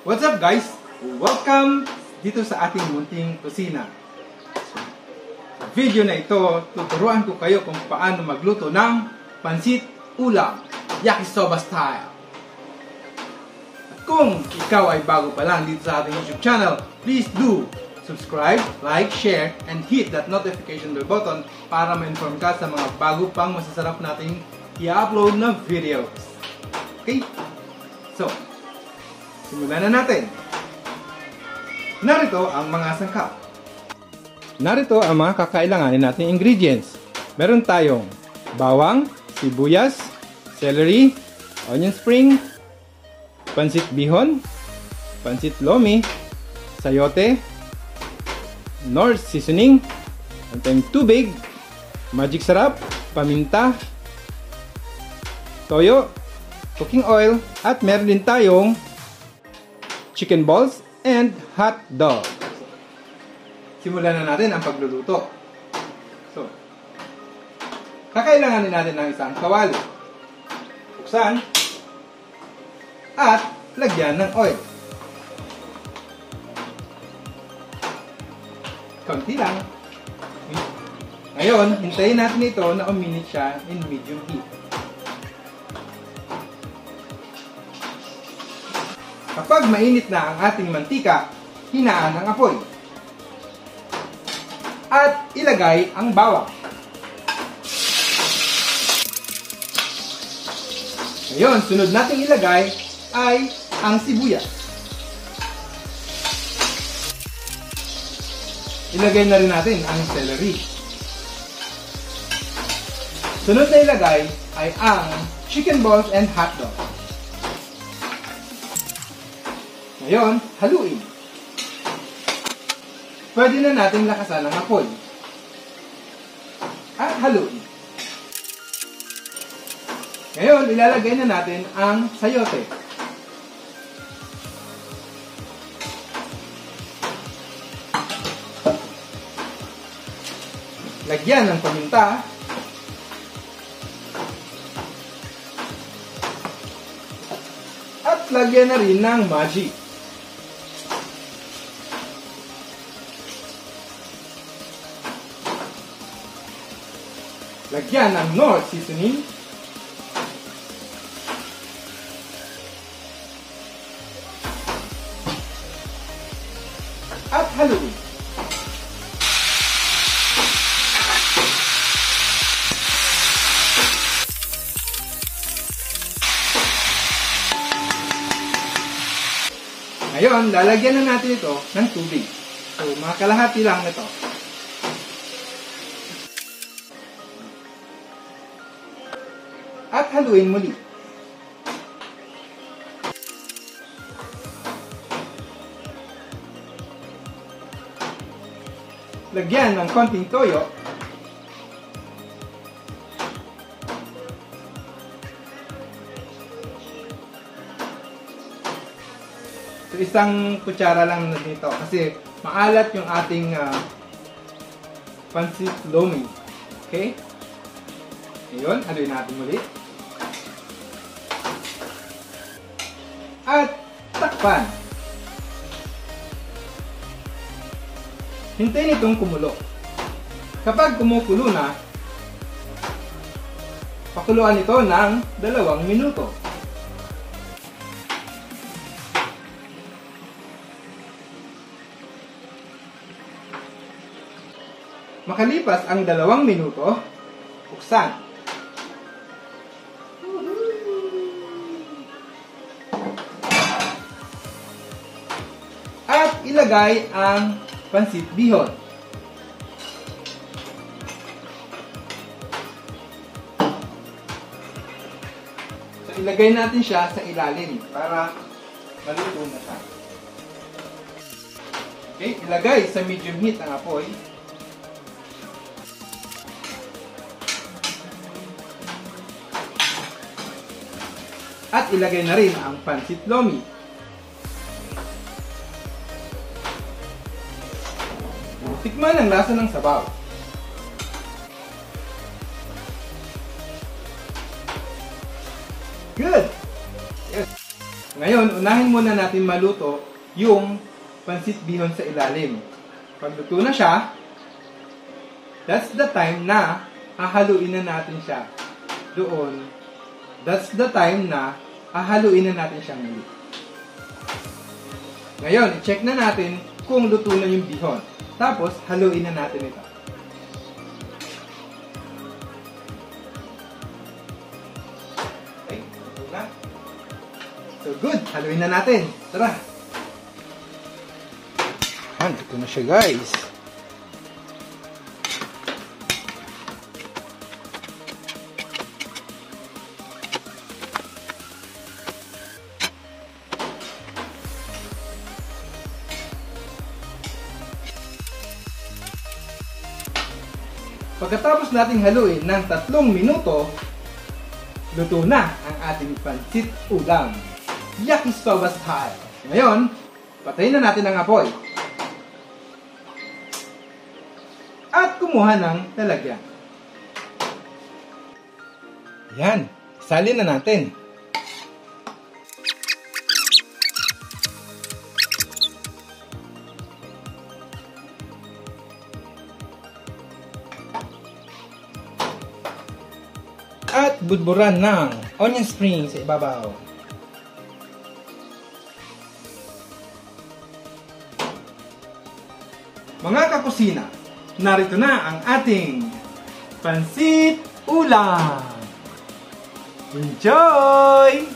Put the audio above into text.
What's up guys? Welcome dito sa ating munting kusina. Sa video na ito, tuturuan ko kayo kung paano magluto ng pansit ulam, yakisoba style. At kung ikaw ay bago pa lang dito sa ating YouTube channel, please do subscribe, like, share, and hit that notification bell button para ma-inform ka sa mga bago pang masasarap nating i-upload na videos. Okay? So, simulan na natin. Narito ang mga sangkap. Narito ang mga kakailanganin nating ingredients. Meron tayong bawang, sibuyas, celery, onion spring, pansit bihon, pansit lomi, sayote, Knorr seasoning, ang tayong tubig, magic sarap, paminta, toyo, cooking oil, at meron din tayong chicken balls and hot dog. Simulan na natin ang pagluluto. So, kakailanganin natin ng isang kawali. Buksan at lagyan ng oil. Konti lang. Ngayon, hintayin natin ito na uminit siya in medium heat. Kapag mainit na ang ating mantika, hinaan ang apoy. At ilagay ang bawang. Ngayon, sunod nating ilagay ay ang sibuyas. Ilagay na rin natin ang celery. Sunod na ilagay ay ang chicken balls and hot dog. Ngayon, haluin. Pwede na natin lakasan ang apoy. At haluin. Ngayon, ilalagay na natin ang sayote. Lagyan ng paminta. At lagyan na rin ng magic. Lagyan ng Knorr seasoning. At haluin. Ngayon, lalagyan na natin ito ng tubig. So, mga kalahati lang ito. At haluin muli. Lagyan ng konting toyo. So, isang kutsara lang na dito kasi maalat yung ating pansit lomi. Okay? Ngayon, haluin natin muli. At takpan. Hintayin itong kumulo. Kapag kumukulo na, pakuluan ito ng 2 minuto. Makalipas ang 2 minuto, buksan. At ilagay ang pansit bihon. So, ilagay natin siya sa ilalim para maluto na siya. Okay, ilagay sa medium heat ang apoy. At ilagay na rin ang pansit lomi. Tikman ang lasa ng sabaw. Good! Yes. Ngayon, unahin muna natin maluto yung pansit bihon sa ilalim. Pag luto na siya, that's the time na hahaluin na natin siya doon. That's the time na hahaluin na natin siya muli. Ngayon, i-check na natin kung luto na yung bihon. Tapos, haluin na natin ito. Okay, luto na. So, good. Haluin na natin. Tara. Yan, ito na siya, guys. Pagkatapos nating haluin ng 3 minuto, luto na ang ating pansit ulam. Yakisoba style. Ngayon, patayin na natin ang apoy. At kumuha ng lalagyan. Yan, salin na natin. At budburan ng onion spring sa ibabaw. Mga kakusina, narito na ang ating pansit ulam. Enjoy!